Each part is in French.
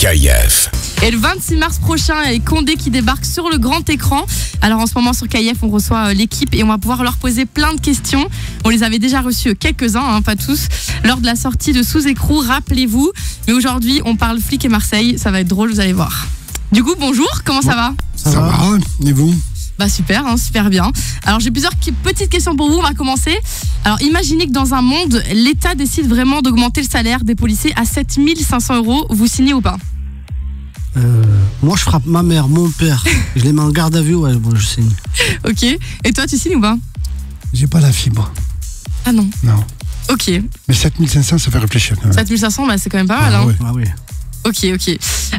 KIF. Et le 26 mars prochain, il y a Condé qui débarque sur le grand écran. Alors en ce moment sur KIF, on reçoit l'équipe et on va pouvoir leur poser plein de questions. On les avait déjà reçus quelques-uns, pas tous, lors de la sortie de Sous écrou, rappelez-vous. Mais aujourd'hui, on parle flic et Marseille, ça va être drôle, vous allez voir. Du coup, bonjour, comment ça va ? Ça va, et vous ? Bah super, super bien. Alors j'ai plusieurs petites questions pour vous, on va commencer. Alors imaginez que dans un monde, l'État décide vraiment d'augmenter le salaire des policiers à 7 500 €, vous signez ou pas ? Moi je frappe ma mère, mon père, je les mets en garde à vue, ouais, bon, je signe. Ok, et toi tu signes ou pas ? J'ai pas la fibre. Ah non. Non. Ok. Mais 7500, ça fait réfléchir. 7500, bah, c'est quand même pas mal. Ouais. Ah oui. Ok.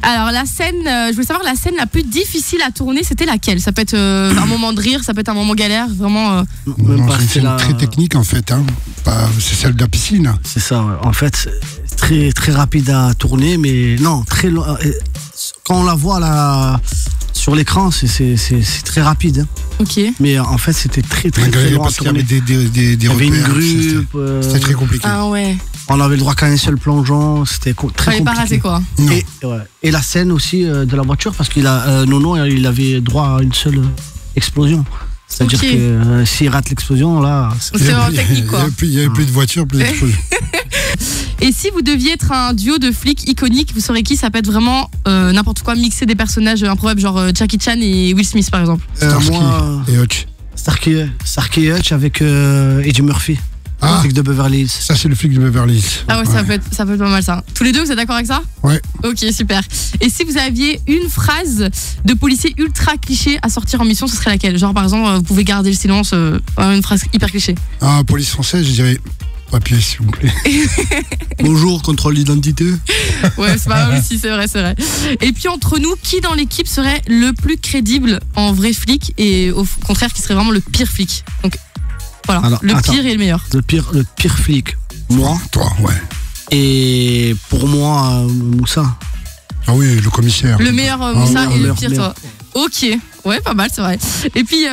Alors la scène, je voulais savoir la scène la plus difficile à tourner, c'était laquelle ? Ça peut être un moment de rire, ça peut être un moment galère, vraiment. Non, c'est une scène très technique en fait. C'est celle de la piscine. C'est ça, ouais. En fait, c'est très, très rapide à tourner, mais non, très long. Quand on la voit là, sur l'écran, c'est très rapide. Ok. Mais en fait, c'était très long à parce qu'il y tourner. avait des Il y avait une repères, grue. C'était très compliqué. Ah ouais. On avait le droit qu'à un seul plongeon, c'était très Fallait compliqué. pas rater quoi. Et la scène aussi de la voiture, parce qu'il a Nono, il avait droit à une seule explosion. C'est-à-dire que s'il rate l'explosion, là... C'est vraiment technique quoi. Il n'y avait plus de voiture, plus d'explosion. Et si vous deviez être un duo de flics iconiques, vous saurez qui ? Ça peut être vraiment n'importe quoi, mixer des personnages improbables, genre Jackie Chan et Will Smith par exemple. Starsky et Hutch. Starsky et Hutch avec Eddie Murphy. Le flic de Beverly Hills. Ça, c'est le flic de Beverly Hills. Ah ouais, ça peut être pas mal ça. Tous les deux, vous êtes d'accord avec ça ? Ouais. Ok, super. Et si vous aviez une phrase de policier ultra cliché à sortir en mission, ce serait laquelle ? Genre par exemple, vous pouvez garder le silence, une phrase hyper cliché. Police française, je dirais papier s'il vous plaît. Bonjour, contrôle d'identité. Ouais, c'est pas mal aussi, c'est vrai. Et puis entre nous, qui dans l'équipe serait le plus crédible en vrai flic et au contraire qui serait vraiment le pire flic ? Donc voilà, alors, pire et le meilleur. Le pire flic, moi. Toi, ouais. Et pour moi, Moussa. Ah oui, le commissaire. Le meilleur Moussa et le pire meilleur. toi. Ok, ouais, pas mal, c'est vrai. Et puis,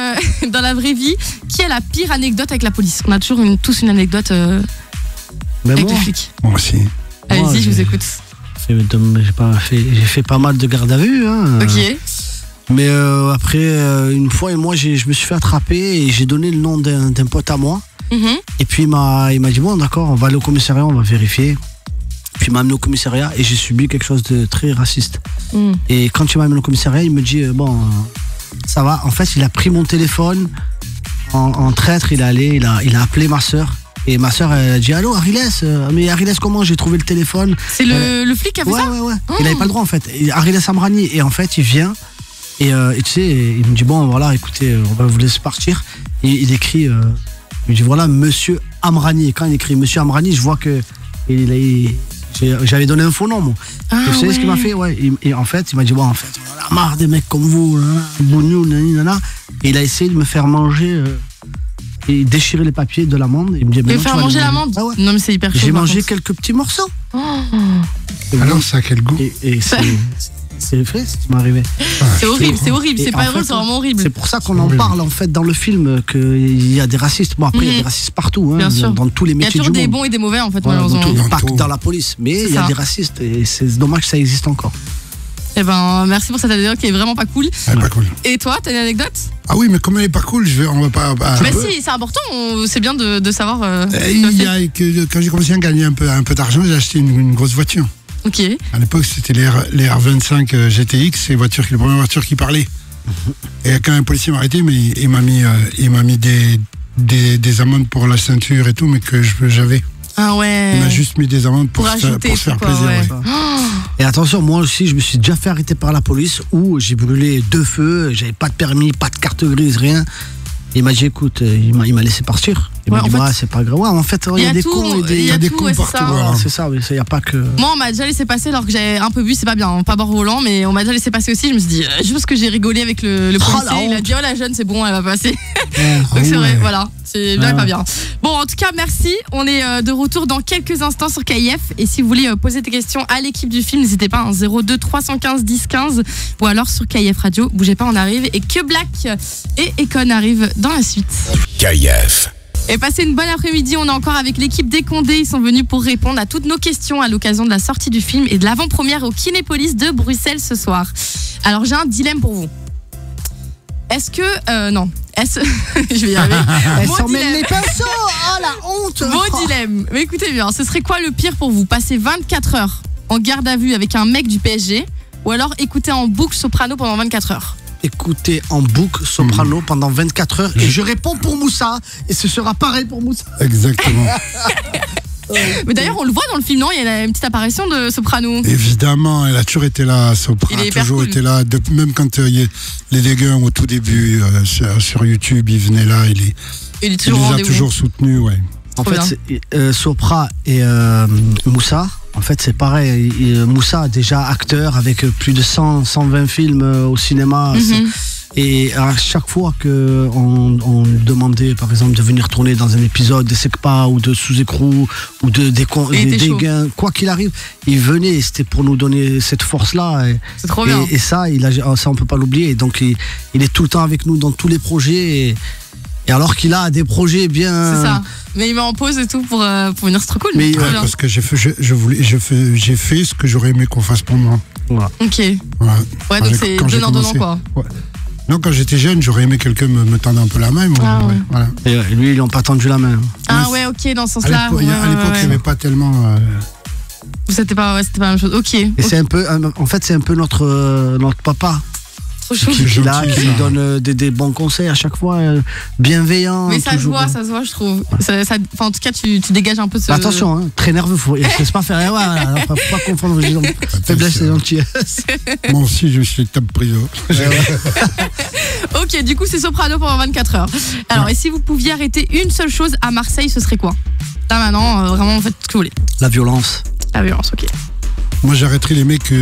dans la vraie vie, qui a la pire anecdote avec la police ? On a toujours tous une anecdote avec les flics. Moi aussi. Allez-y, je vous écoute. J'ai fait pas mal de garde à vue. Ok. Mais après, une fois, moi, je me suis fait attraper et j'ai donné le nom d'un pote à moi. Mm-hmm. Et puis, il m'a dit, bon, d'accord, on va aller au commissariat, on va vérifier. Puis, il m'a amené au commissariat et j'ai subi quelque chose de très raciste. Mm. Et quand il m'a amené au commissariat, il me dit, bon, ça va. En fait, il a pris mon téléphone en traître, il a appelé ma soeur. Et ma soeur, elle a dit, allô, Ariles, mais Ariles, comment j'ai trouvé le téléphone ? C'est le flic qui a fait ça ? Ouais. Il n'avait pas le droit, en fait. Ariles Amrani. Et en fait, il vient. Et tu sais, il me dit, bon, voilà, écoutez, on va vous laisser partir. Et il écrit, il me dit, voilà, Monsieur Amrani. Et quand il écrit Monsieur Amrani, je vois que j'avais donné un faux nom, moi. Et vous savez ce qu'il m'a fait ? Ouais. Et en fait, il m'a dit, bon, en fait, on a marre des mecs comme vous, bougnou, nanana. Et il a essayé de me faire manger et déchirer les papiers de l'amende. Il me dit, mais faire manger l'amende ? Ah ouais. Non, mais c'est hyper chaud. J'ai mangé quelques petits morceaux. Alors, ça a quel goût ? Et c'est vrai, ce qui m'est arrivé. C'est horrible, c'est pas drôle, c'est vraiment horrible. C'est pour ça qu'on en parle en fait dans le film, qu'il y a des racistes. Bon, après, il y a des racistes partout, bien sûr. dans tous les métiers du monde. Il y a toujours des bons et des mauvais en fait, voilà, malheureusement. Pas que dans la police, mais il y a des racistes et c'est dommage que ça existe encore. Eh ben, merci pour cette anecdote qui est vraiment pas cool. Pas cool. Et toi, t'as une anecdote ? Ah oui, mais comme elle est pas cool, on va pas. Mais si, c'est important, c'est bien de savoir. Quand j'ai commencé à gagner un peu d'argent, j'ai acheté une grosse voiture. Ok. À l'époque, c'était les R25 GTX, c'est la première voiture qui parlait. Et quand un policier m'a arrêté, mais il m'a mis des amendes pour la ceinture et tout, mais que j'avais. Ah ouais. Il m'a juste mis des amendes pour se faire plaisir. Ouais. Oh. Et attention, moi aussi, je me suis déjà fait arrêter par la police où j'ai brûlé 2 feux, j'avais pas de permis, pas de carte grise, rien. Il m'a dit, écoute, il m'a laissé partir. Il m'a dit, c'est pas grave. Ouais, en fait, il y a des cons et il y a des cons partout. Voilà, c'est ça, il n'y a pas que. Moi, on m'a déjà laissé passer alors que j'avais un peu bu, c'est pas bien, pas bord volant, mais on m'a déjà laissé passer aussi. Je me suis dit, juste parce que j'ai rigolé avec le policier, il a dit, oh la jeune, c'est bon, elle va passer. Donc c'est vrai, voilà, c'est bien et pas bien. Bon, en tout cas, merci. On est de retour dans quelques instants sur KIF. Et si vous voulez poser des questions à l'équipe du film, n'hésitez pas, 02 315 10 15 ou alors sur KIF Radio. Bougez pas, on arrive. Et que Black et Econ arrivent dans la suite. KIF. Et passez une bonne après-midi. On est encore avec l'équipe des Condés. Ils sont venus pour répondre à toutes nos questions à l'occasion de la sortie du film et de l'avant-première au Kinépolis de Bruxelles ce soir. Alors, j'ai un dilemme pour vous. Est-ce que... non. Je vais y arriver. Elle s'en mêle les pinceaux. Oh, la honte. Mon dilemme. Mais écoutez bien, ce serait quoi le pire pour vous? Passer 24 heures en garde à vue avec un mec du PSG ou alors écouter en boucle Soprano pendant 24 heures? Écoutez en boucle Soprano pendant 24 heures et je réponds pour Moussa et ce sera pareil pour Moussa. Exactement. Mais d'ailleurs, on le voit dans le film, non? Il y a une petite apparition de Soprano. Évidemment, elle a toujours été là, Sopra. Il est a hyper toujours cool. été là. Même quand les dégâts au tout début sur YouTube, il venait là, il Il est les toujours au a rendez-vous. toujours soutenus, ouais. En Trop fait, Sopra et Moussa, en fait, c'est pareil. Moussa, déjà acteur avec plus de 120 films au cinéma. Et à chaque fois qu'on lui demandait, par exemple, de venir tourner dans un épisode de Secpa ou de Sous-Écrou ou des gains, quoi qu'il arrive, il venait et c'était pour nous donner cette force-là. C'est trop bien. Et ça, ça, on peut pas l'oublier. Donc, il est tout le temps avec nous dans tous les projets. Et alors qu'il a des projets bien. C'est ça. Mais il met en pause et tout pour venir, c'est trop cool. Mais, Trop Ouais, bien. parce que j'ai fait ce que j'aurais aimé qu'on fasse pour moi. Voilà. Ok. Voilà. Ouais, donc c'est Quand j'ai donnant, commencé. quoi. Ouais. Non, quand j'étais jeune, j'aurais aimé quelqu'un me tendre un peu la main. Moi, Ah ouais. voilà. Et lui, ils n'ont pas tendu la main. Ah ouais, ok, dans ce À sens-là. l'époque, Ouais, il n'y avait pas tellement. C'était pas la même chose. Ok. Et c'est un peu, en fait, c'est un peu notre papa. Trop chou. C'est Qui là, gentil, qui ça. nous donne des bons conseils à chaque fois, bienveillant. Mais ça se toujours. voit, je trouve. Enfin, en tout cas, tu dégages un peu ce. Mais attention, hein, très nerveux, faut pas faire. Ouais, faut pas confondre faiblesse et gentillesse. Moi aussi, je suis top prison. Ok, du coup, c'est Soprano pendant 24 heures. Alors, et si vous pouviez arrêter une seule chose à Marseille, ce serait quoi? Là, maintenant, vraiment, vous faites ce que vous voulez. La violence. La violence, ok. Moi, j'arrêterai les mecs.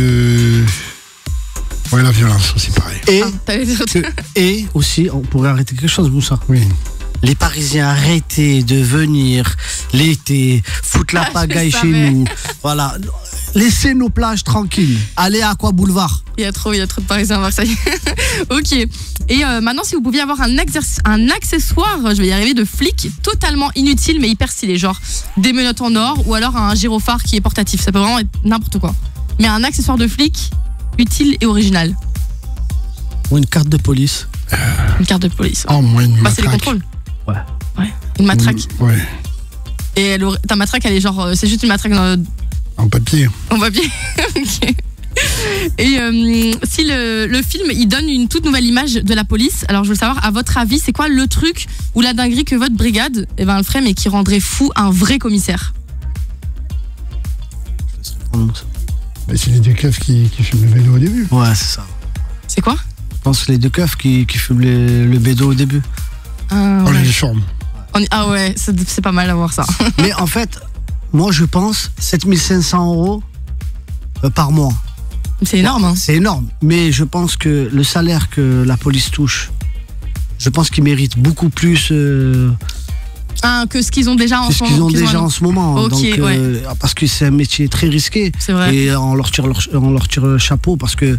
Ouais, la violence aussi, pareil. Et, T'allais dire autre chose. et aussi, on pourrait arrêter quelque chose, Moussa. Oui. Les Parisiens, arrêtez de venir l'été, foutre la Ah, je pagaille chez savais. nous. Voilà. Laissez nos plages tranquilles. Allez à Aqua Boulevard. Il y a trop de Parisiens à Marseille. Ok. Et maintenant, si vous pouviez avoir un accessoire, je vais y arriver, de flic totalement inutile mais hyper stylé, genre des menottes en or ou alors un gyrophare qui est portatif. Ça peut vraiment être n'importe quoi. Mais un accessoire de flic utile et original. Ou une carte de police. Une carte de police. Oh, moi, une Passer les matraque. contrôles. Ouais. Une matraque. Ouais. Et ta matraque, elle est genre, c'est juste une matraque En papier. en papier. Ok. Et si le film il donne une toute nouvelle image de la police, alors je veux savoir, à votre avis, c'est quoi le truc ou la dinguerie que votre brigade elle ferait mais qui rendrait fou un vrai commissaire? Mais c'est les deux keufs qui filment le vélo au début. Ouais, c'est ça. C'est quoi? Je pense que les deux keufs qui fument le bédo au début. Ah Oh, ouais, les charmes. Ah ouais, c'est pas mal d'avoir ça. Mais en fait, moi je pense 7500 € par mois. C'est énorme, hein. C'est énorme. Mais je pense que le salaire que la police touche, je pense qu'ils méritent beaucoup plus Que ce qu'ils ont déjà en que ce ce moment. qu'ils ont déjà en ce moment. Ok, Donc, ouais. parce que c'est un métier très risqué. C'est vrai. Et on leur tire le chapeau parce que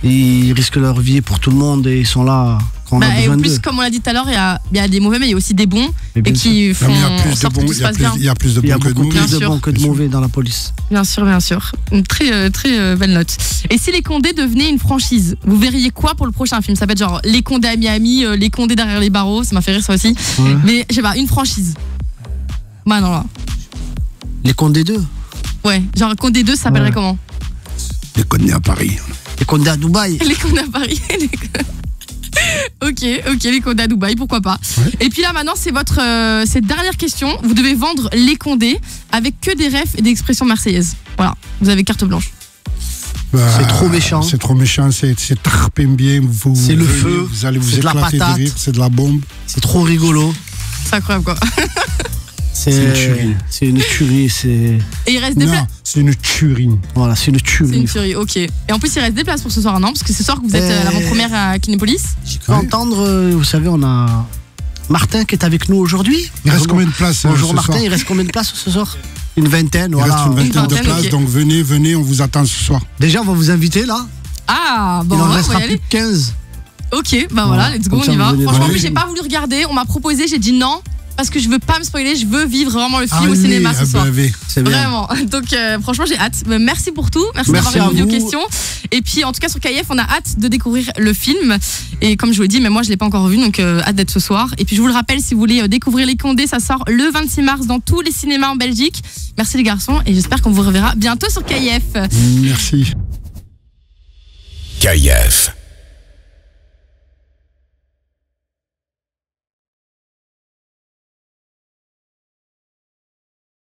ils risquent leur vie pour tout le monde et ils sont là quand on a Et besoin en d'eux. plus, comme on l'a dit tout à l'heure, il y a des mauvais, mais il y a aussi des bons Mais et bien qui Non, font mais il y a en plus de sorte que bons, tout se passe bien. il y a plus de Il y a bons que de beaucoup mauvais. plus de Bien bons sûr. que de mauvais dans la police. Bien sûr, bien sûr. Une très, très belle note. Et si les Condés devenaient une franchise, vous verriez quoi pour le prochain film? Ça peut être genre les Condés à Miami, les Condés derrière les barreaux, ça m'a fait rire ça aussi. Ouais. Mais je sais pas, une franchise. Bah non, là. Les Condés 2. Ouais, genre Condé 2, ça s'appellerait Ouais. comment? Les Condés à Paris. Les Condés à Dubaï. Les Condés à Paris. Ok, les Condés à Dubaï, pourquoi pas. Ouais. Et puis là, maintenant, c'est votre cette dernière question. Vous devez vendre les Condés avec que des refs et des expressions marseillaises. Voilà, vous avez carte blanche. Bah, C'est trop méchant. C'est trop méchant, c'est tarpé bien. C'est le venez, feu, Vous allez vous c'est de la éclater de patate. rire, c'est de la bombe. C'est trop rigolo. C'est incroyable, quoi. C'est une tuerie. C'est une tuerie. Et il reste des places. Non, c'est une tuerie. Voilà, c'est une C'est tuerie. une tuerie, ok. Et en plus, il reste des places pour ce soir, non? Parce que c'est ce soir que vous êtes à l'avant-première à Kinépolis. J'ai cru entendre, vous savez, on a Martin qui est avec nous aujourd'hui. Il reste combien de places Bonjour ce Martin, soir il reste combien de places ce soir? Une vingtaine, Il voilà. reste une vingtaine de vingtaine, places, ok. donc venez, on vous attend ce soir. Déjà, on va vous inviter là. Ah, bon, il en on va restera y plus aller. de 15. Ok, bah voilà, let's go, Comme on ça, y va. vous venez Franchement, voir. en plus, j'ai pas voulu regarder. On m'a proposé, j'ai dit non. parce que je veux pas me spoiler, je veux vivre vraiment le film au cinéma ce soir. C'est bien. Vraiment. Donc franchement j'ai hâte. Merci pour tout, merci d'avoir répondu aux questions. Et puis en tout cas sur KIF on a hâte de découvrir le film. Et comme je vous l'ai dit, mais moi je l'ai pas encore vu, donc hâte d'être ce soir. Et puis je vous le rappelle, si vous voulez découvrir Les Condés, ça sort le 26 mars dans tous les cinémas en Belgique. Merci les garçons et j'espère qu'on vous reverra bientôt sur KIF. Merci. KIF.